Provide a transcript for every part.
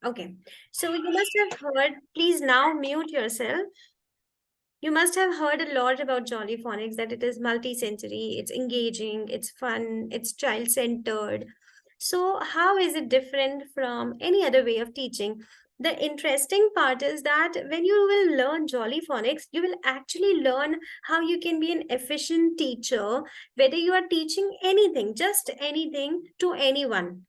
Okay. So you must have heard, please now mute yourself. You must have heard a lot about Jolly Phonics, that it is multi-sensory, it's engaging, it's fun, it's child-centered. So how is it different from any other way of teaching? The interesting part is that when you will learn Jolly Phonics, you will actually learn how you can be an efficient teacher, whether you are teaching anything, just anything to anyone.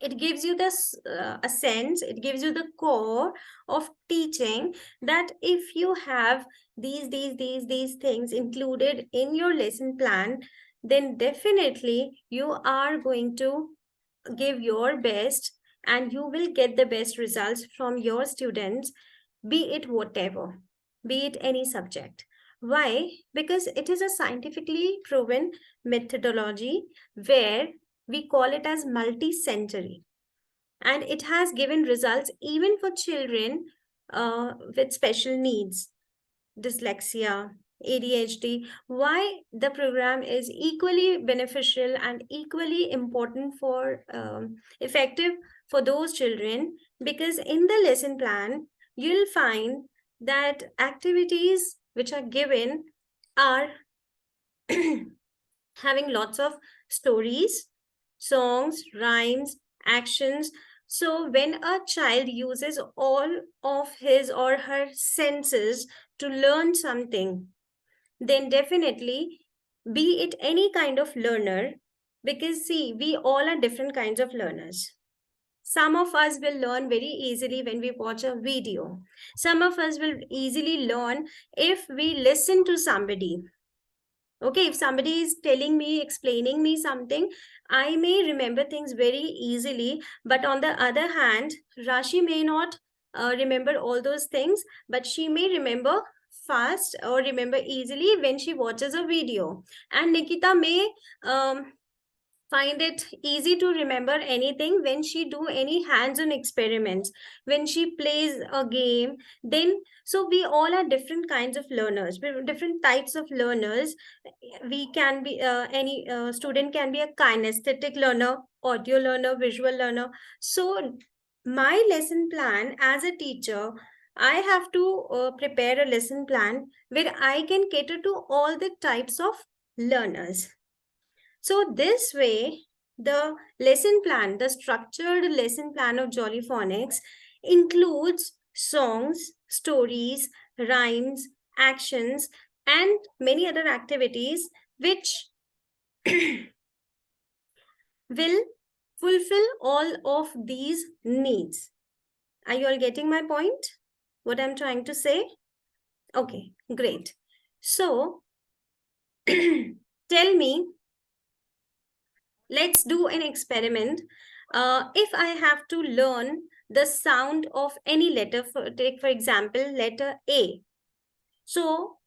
It gives you this a sense, it gives you the core of teaching, that if you have these things included in your lesson plan, then definitely you are going to give your best, and you will get the best results from your students, be it whatever, be it any subject. Why? Because it is a scientifically proven methodology, where we call it as multi-sensory, and it has given results even for children with special needs, dyslexia, ADHD. Why the program is equally beneficial and equally important for effective for those children? Because in the lesson plan, you'll find that activities which are given are having lots of stories, songs, rhymes, actions. So, when a child uses all of his or her senses to learn something, then definitely, be it any kind of learner, because see, we all are different kinds of learners. Some of us will learn very easily when we watch a video. Some of us will easily learn if we listen to somebody. Okay, if somebody is telling me, explaining me something, I may remember things very easily. But on the other hand, Rashi may not remember all those things, but she may remember fast or remember easily when she watches a video. And Nikita may find it easy to remember anything when she do any hands-on experiments, when she plays a game. Then, so we all are different kinds of learners, different types of learners. We can be any student can be a kinesthetic learner, audio learner, visual learner. So my lesson plan as a teacher, I have to prepare a lesson plan where I can cater to all the types of learners. So this way, the lesson plan, the structured lesson plan of Jolly Phonics includes songs, stories, rhymes, actions, and many other activities which will fulfill all of these needs. Are you all getting my point? What I'm trying to say? Okay, great. So, tell me, let's do an experiment. If I have to learn the sound of any letter, take for example, letter A. So,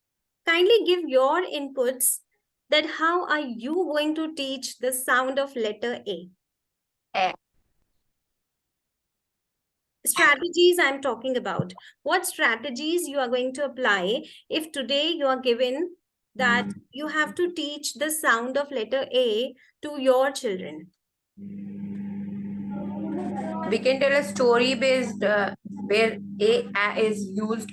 kindly give your inputs, that how are you going to teach the sound of letter A? A. Strategies I'm talking about. What strategies you are going to apply if today you are given that you have to teach the sound of letter A to your children? We can tell a story based where A is used,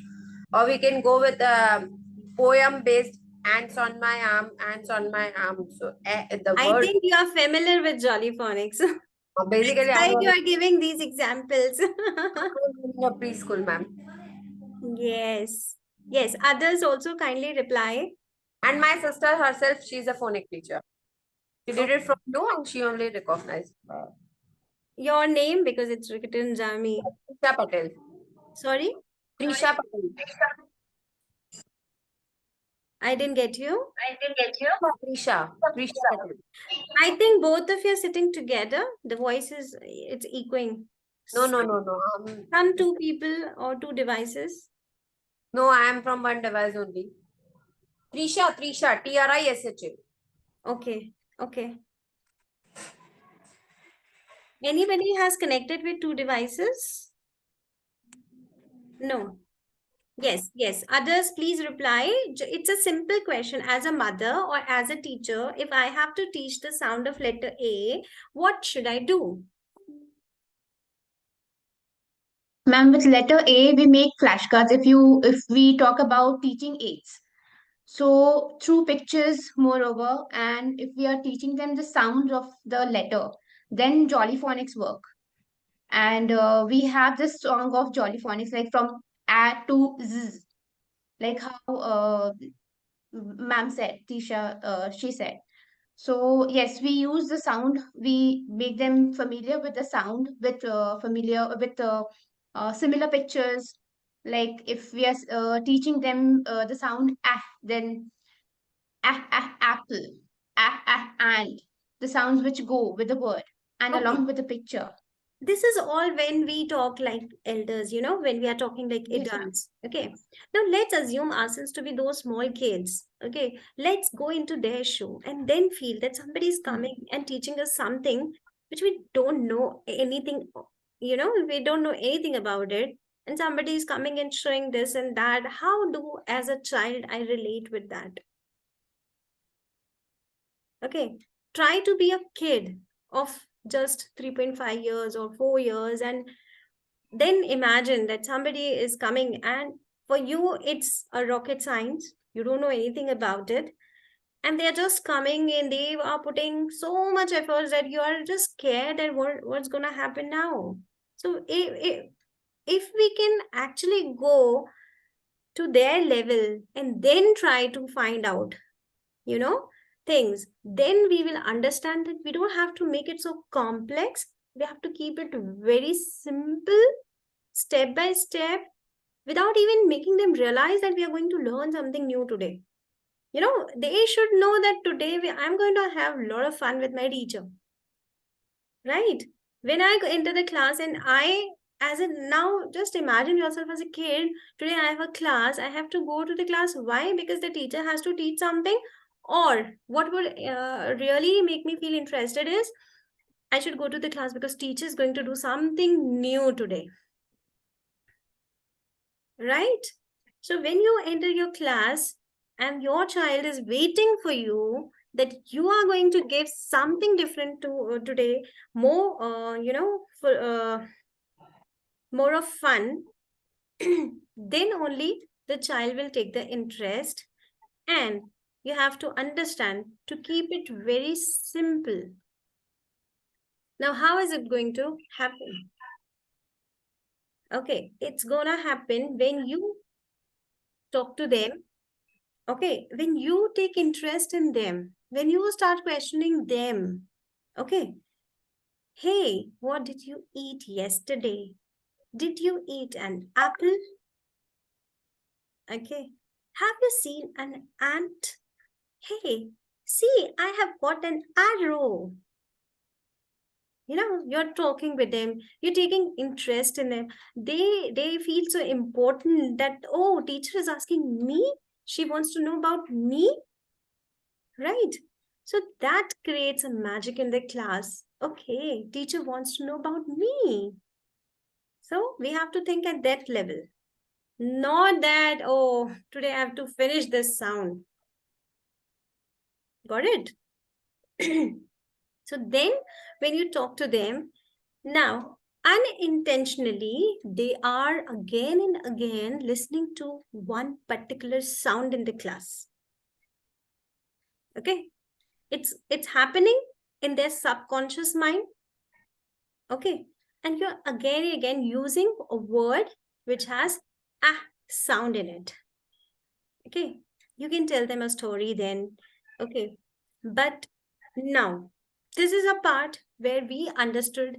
or we can go with a poem based ants on my arm, ants on my arm. So the I word think you are familiar with Jolly Phonics. That's basically I why you was are giving these examples. in a preschool, ma'am. Yes. Yes. Others also kindly reply. And my sister herself, she's a phonic teacher. She did it Okay. from you, and she only recognized Your name, because it's written Jami. Trisha Patel. Sorry, Trisha Patel. I didn't get you. I didn't get you. Trisha. Trisha Patel. I think both of you are sitting together. The voice is, it's echoing. No, no, no, no. Some two people or two devices. No, I am from one device only. Trisha, Trisha, Trisha. Okay. Okay. Anybody has connected with two devices? No. Yes, yes. Others, please reply. It's a simple question. As a mother or as a teacher, if I have to teach the sound of letter A, what should I do? Ma'am, with letter A, we make flashcards if we talk about teaching aids. So through pictures, moreover, and if we are teaching them the sound of the letter, then Jolly Phonics work. And we have this song of Jolly Phonics, like from A to Z, like how ma'am said, Tisha, she said. So yes, we use the sound. We make them familiar with the sound, with similar pictures. Like if we are teaching them the sound ah, then ah ah apple, ah ah and the sounds which go with the word and Okay. along with the picture. This is all when we talk like elders, when we are talking like Yes, ma'am. adults. Okay. Now let's assume ourselves to be those small kids. Okay. Let's go into their shoe and then feel that somebody is Hmm. coming and teaching us something which we don't know anything, we don't know anything about it. And somebody is coming and showing this and that. How do, as a child, I relate with that? Okay. Try to be a kid of just 3.5 years or 4 years, and then imagine that somebody is coming, and for you it's a rocket science, you don't know anything about it, and they're just coming and they are putting so much effort that you are just scared that what's gonna happen now. So if we can actually go to their level and then try to find out you know things, then we will understand that we don't have to make it so complex. We have to keep it very simple, step by step, without even making them realize that we are going to learn something new today. They should know that today I'm going to have a lot of fun with my teacher, right? When I go into the class and as a now, just imagine yourself as a kid. Today I have a class. I have to go to the class. Why? Because the teacher has to teach something. Or what would really make me feel interested is I should go to the class because teacher is going to do something new today, right? So when you enter your class and your child is waiting for you, that you are going to give something different to today, more, for more of fun, then only the child will take the interest. And you have to understand to keep it very simple. Now, how is it going to happen? Okay, it's gonna happen when you talk to them. Okay, when you take interest in them, when you start questioning them, okay, hey, what did you eat yesterday? Did you eat an apple? Okay, have you seen an ant? Hey, see, I have got an arrow. You're talking with them, you're taking interest in them. They feel so important that, oh, teacher is asking me, she wants to know about me. Right. So that creates a magic in the class. Okay, teacher wants to know about me. So we have to think at that level. Not that, oh, today I have to finish this sound. Got it? So then when you talk to them, now unintentionally, they are again and again listening to one particular sound in the class. Okay. It's happening in their subconscious mind. Okay. And you're again and again using a word which has ah sound in it. Okay. You can tell them a story then. Okay. But now, this is a part where we understood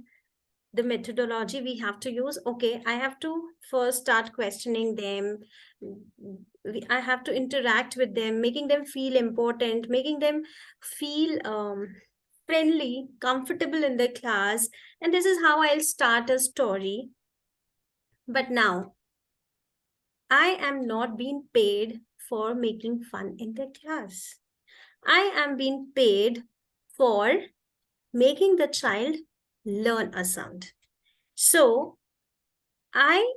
the methodology we have to use. Okay, I have to first start questioning them. I have to interact with them, making them feel important, making them feel friendly, comfortable in the class. And this is how I'll start a story. But now, I am not being paid for making fun in the class. I am being paid for making the child learn a sound. So, I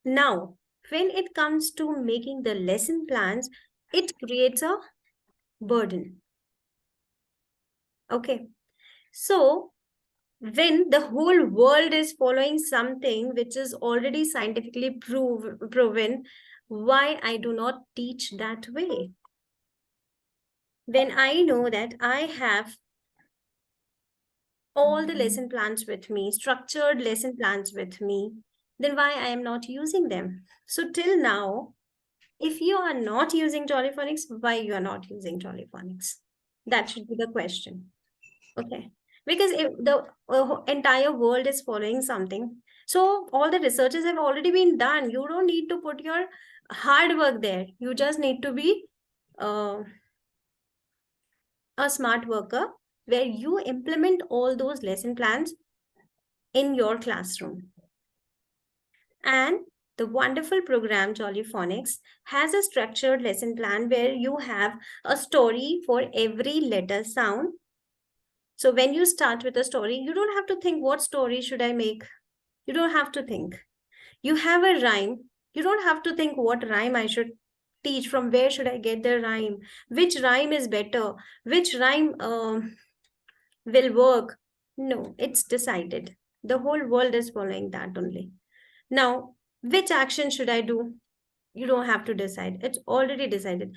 now, when it comes to making the lesson plans, it creates a burden. Okay. So, when the whole world is following something which is already scientifically proven, why I do not teach that way? When I know that I have all the lesson plans with me, structured lesson plans with me, then why I am not using them? So till now, if you are not using Jollyphonics, why you are not using Jollyphonics? That should be the question. Okay. Because if the entire world is following something, so all the researches have already been done. You don't need to put your hard work there. You just need to be uh, a smart worker where you implement all those lesson plans in your classroom. And the wonderful program Jolly Phonics has a structured lesson plan where you have a story for every letter sound. So when you start with a story, you don't have to think what story should I make. You don't have to think. You have a rhyme. You don't have to think what rhyme I should teach, from where should I get the rhyme, which rhyme is better, which rhyme will work. No, it's decided. The whole world is following that only. Now, which action should I do? You don't have to decide. It's already decided.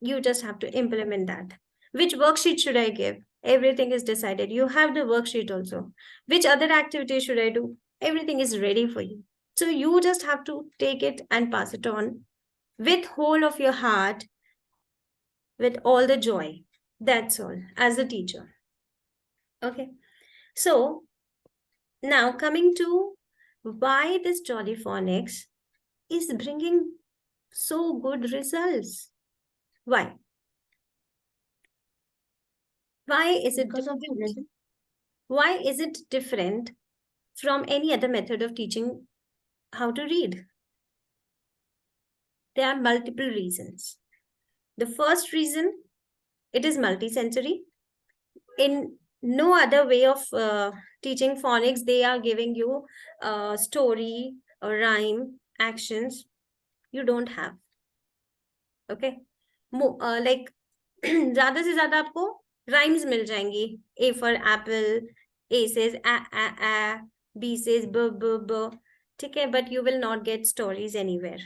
You just have to implement that. Which worksheet should I give? Everything is decided. You have the worksheet also. Which other activity should I do? Everything is ready for you. So you just have to take it and pass it on with whole of your heart, with all the joy. That's all, as a teacher. Okay. So now coming to why this Jolly Phonics is bringing so good results. Why? Why is it Because of the different? lesson. Why is it different from any other method of teaching how to read? There are multiple reasons. The first reason, it is multisensory. In no other way of teaching phonics, they are giving you a story, a rhyme, actions. You don't have. Okay. Like ज्यादा से ज्यादा आपको rhymes मिल जाएंगी. A for apple, A says a, B says b. ठीक है, but you will not get stories anywhere.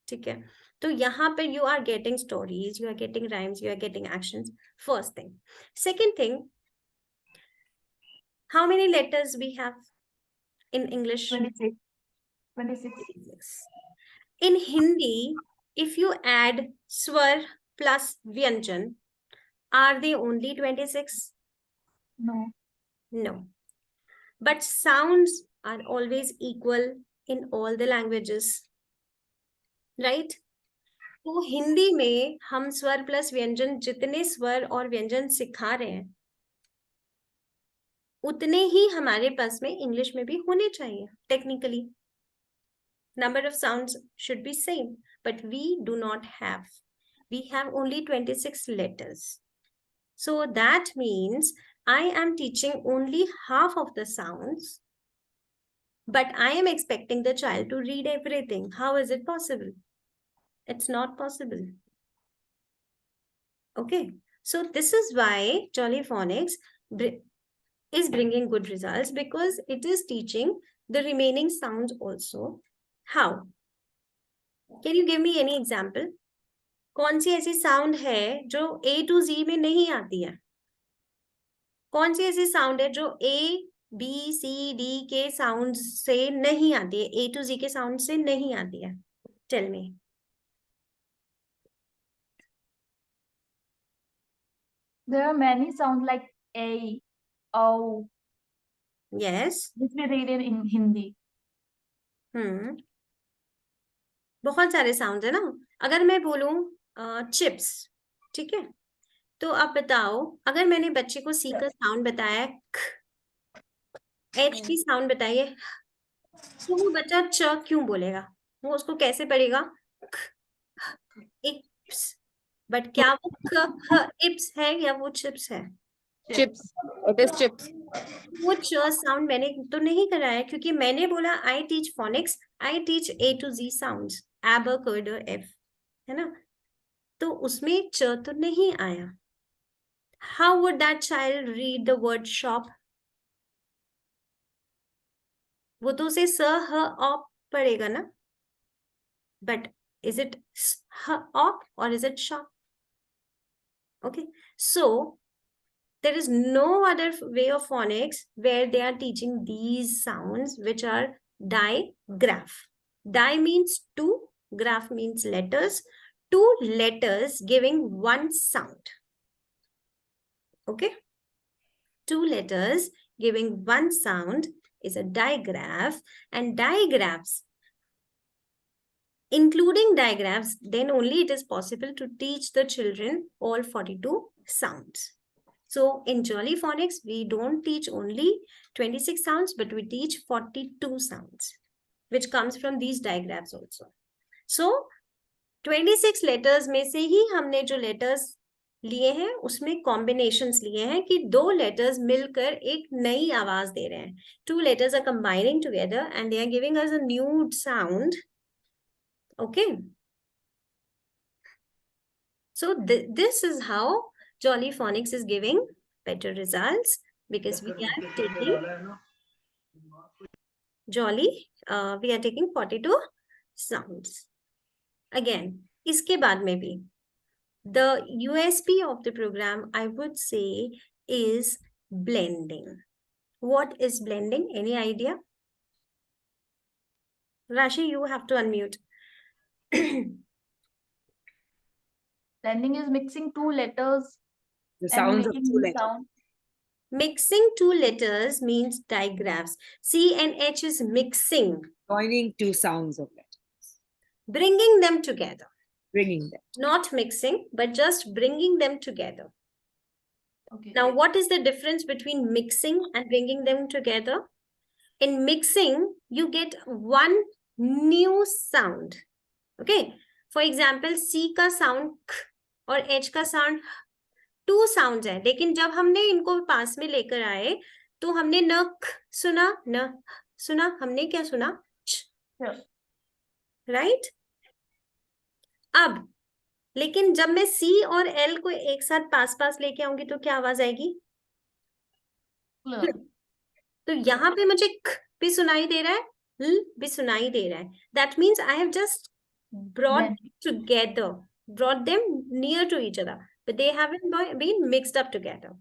ठीक है, तो यहाँ पे you are getting stories, you are getting rhymes, you are getting actions. First thing. Second thing, how many letters we have in English? 26. 26. 26. In Hindi, if you add swar plus vyanjan, are they only 26? No. No. But sounds are always equal in all the languages, right? तो हिंदी में हम स्वर plus व्यंजन, जितने स्वर और व्यंजन सिखा रहे हैं, उतने ही हमारे पास में इंग्लिश में भी होने चाहिए. Technically number of sounds should be same, but we do not have. We have only 26 letters. So that means I am teaching only half of the sounds, but I am expecting the child to read everything. How is it possible? It's not possible. Okay. So this is why Jolly Phonics is bringing good results, because it is teaching the remaining sounds also. How? Can you give me any example? कौन सी ऐसी sound है जो A to Z में नहीं आती है? कौन सी ऐसी साउंड है जो A, B, C, D के साउंड से नहीं आती है, A to Z के साउंड से नहीं आती है? Tell me. There are many sounds like A, O, yes. which we read in Hindi. बहुत सारे साउंड है ना. अगर मैं बोलूं चिप्स, ठीक है, तो आप बताओ, अगर मैंने बच्चे को सी का साउंड बताया, एच की साउंड बताइए, तो वो बच्चा च क्यों बोलेगा? वो उसको कैसे पढ़ेगा? इप्स. बट क्या वो इप्स है या वो चिप्स है? Chips. It is chips. वो च साउंड मैंने तो नहीं कराया, क्योंकि मैंने बोला I teach phoenix, I teach A to Z sounds, एब क ड एफ, है ना? तो उसमें च तो नहीं आया. How would that child read the word shop? वो तो उसे स ह ऑप पड़ेगा ना, but is it s h op or is it sha? Okay, so there is no other way of phonics where they are teaching these sounds, which are digraph. Di means two, graph means letters, two letters giving one sound. Okay, two letters giving one sound is a digraph, and digraphs, including digraphs, then only it is possible to teach the children all 42 sounds. So in Jolly Phonics, we don't teach only 26 sounds, but we teach 42 sounds, which comes from these digraphs also. So 26 letters में से ही हमने जो letters लिए हैं उसमें combinations लिए हैं कि दो letters मिलकर एक नई आवाज दे रहे हैं. Two letters are combining together and they are giving us a new sound. Okay. So this is how Jolly Phonics is giving better results because we are taking Jolly, we are taking 42 sounds. Again, इसके बाद में भी the USP of the program, I would say, is blending. What is blending? Any idea? Rashi, you have to unmute. Blending is mixing two letters The and sounds of making two new letters. sound. Mixing two letters means digraphs. C and H is mixing, Joining two sounds of letters. bringing them together. Bringing them. Not mixing, but just bringing them together. Okay. Now, what is the difference between mixing and bringing them together? In mixing, you get one new sound. Okay. For example, C का sound k और H का sound, two sounds है. लेकिन जब हमने इनको पास में लेकर आए, तो हमने न k सुना, न सुना. हमने क्या सुना? ch. Yes. Right? अब लेकिन जब मैं C और L को एक साथ पास पास लेके आऊंगी तो क्या आवाज आएगी? Clear. तो यहाँ पे मुझे ख भी सुनाई दे रहा है, ल भी सुनाई दे रहा है. That means I have just brought Blend. together, brought them near to each other, but they haven't been mixed up together.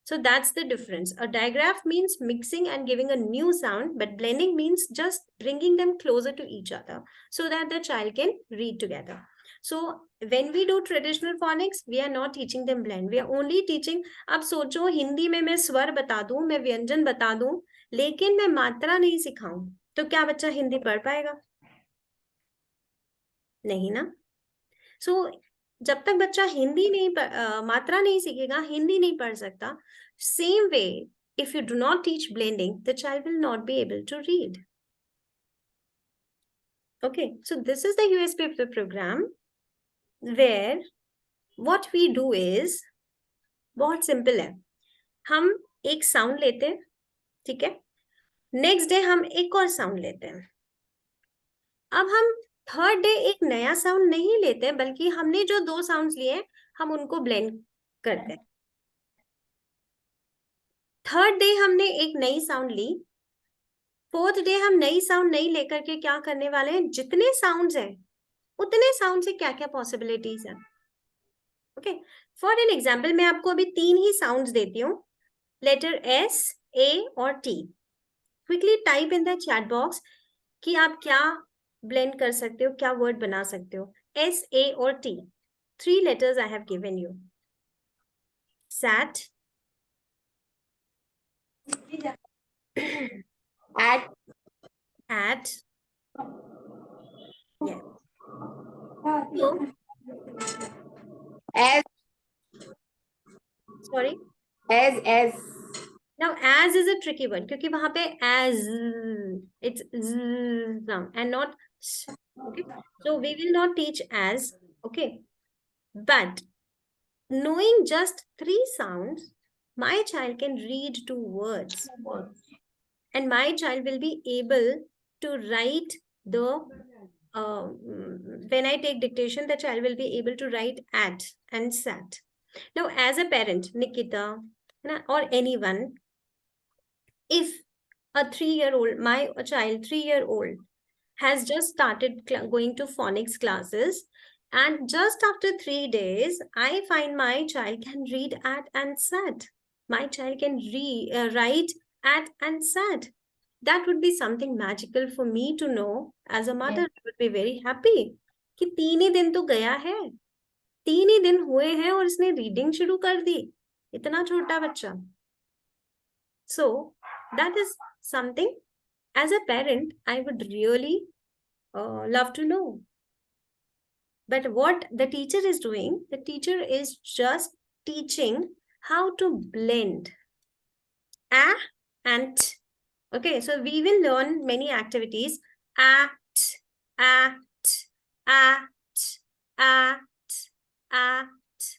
So that's the difference. A digraph means mixing and giving a new sound, but blending means just bringing them closer to each other so that the child can read together. So when we do traditional phonics, we are not teaching them blend. We are only teaching. अब सोचो हिंदी में मैं स्वर बता दूं, मैं व्यंजन बता दूं, लेकिन मैं मात्रा नहीं सिखाऊं, तो क्या बच्चा हिंदी पढ़ पाएगा? नहीं ना. So जब तक बच्चा हिंदी नहीं मात्रा नहीं सीखेगा, हिंदी नहीं पढ़ सकता. Same way, if you do not teach blending, the child will not be able to read. Okay, so this is the USP of the program, where what we do is बहुत सिंपल है. हम एक sound लेते हैं, ठीक है. Next day हम एक और साउंड लेते हैं. अब हम थर्ड डे एक नया साउंड नहीं लेते हैं, बल्कि हमने जो दो साउंड्स लिए हैं हम उनको ब्लेंड करते हैं. थर्ड डे हमने एक नई साउंड ली. फोर्थ डे हम नई साउंड नहीं लेकर के क्या करने वाले हैं, जितने साउंड्स हैं उतने साउंड से क्या क्या पॉसिबिलिटीज हैं. ओके, फॉर एन एग्जाम्पल मैं आपको अभी तीन ही साउंड्स देती हूँ, लेटर एस, ए और T. Quickly type in the chat box कि आप क्या ब्लेंड कर सकते हो, क्या वर्ड बना सकते हो. एस, ए और T, 3 letters I have given you. Sat, at, yeah. So, As sorry. as Now, as is a tricky one क्योंकि वहां पे as it's sound and not s. Okay, so we will not teach as. Okay, but knowing just 3 sounds, my child can read 2 words, and my child will be able to write the. When I take dictation, the child will be able to write at and sat. Now, as a parent, Nikita or anyone, if a 3-year-old, my child, 3-year-old, has just started going to phonics classes. And just after 3 days, I find my child can read at and sat. My child can write at and sat. That would be something magical for me to know. As a mother, I would be very happy कि 3 ही दिन तो गया है, 3 ही दिन हुए हैं और इसने रीडिंग शुरू कर दी, इतना छोटा बच्चा. So that is something, as a parent, I would really love to know. But what the teacher is doing, the teacher is just teaching how to blend a and t. Okay, so we will learn many activities. Act, act, act, act, act,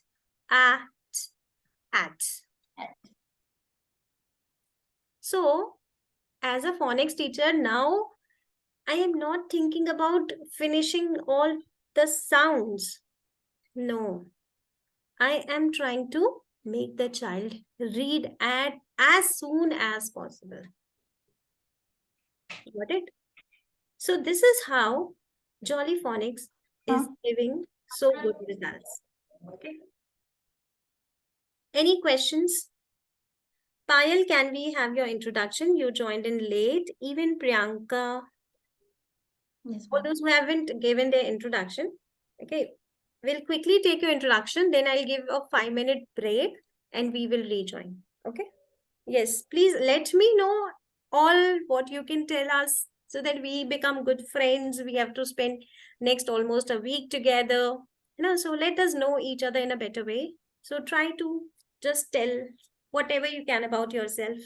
act, act. So, as a phonics teacher, now I am not thinking about finishing all the sounds. No, I am trying to make the child read at as soon as possible. Got it? So this is how Jolly Phonics is giving so good results. Okay. Any questions? Payal, can we have your introduction? You joined in late. Even Priyanka. Yes, For those who haven't given their introduction, okay, we'll quickly take your introduction, then I'll give a 5-minute break and we will rejoin. Okay. Yes, please let me know all what you can tell us so that we become good friends. We have to spend next almost a week together. So let us know each other in a better way. So try to just tell whatever you can about yourself.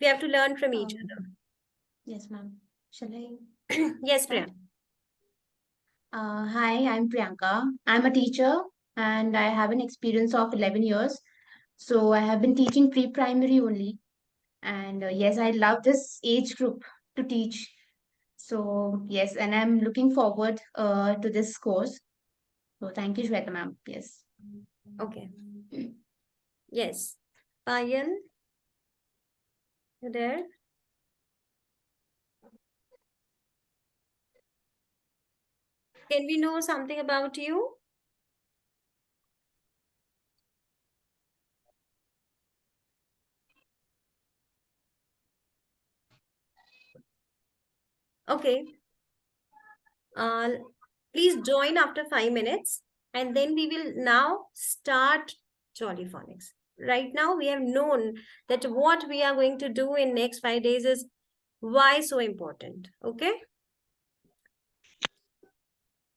We have to learn from each other. Yes, ma'am. Shall I? Yes, Priya. Hi, I'm Priyanka. I'm a teacher and I have an experience of 11 years. So I have been teaching pre-primary only. And yes, I love this age group to teach. So yes, and I'm looking forward to this course. So thank you, Shweta ma'am. Yes. Okay. Yes. Payal, you there? Can we know something about you? Okay. Please join after 5 minutes and then we will now start Jolly Phonics. Right now, we have known that what we are going to do in next 5 days is why so important. Okay.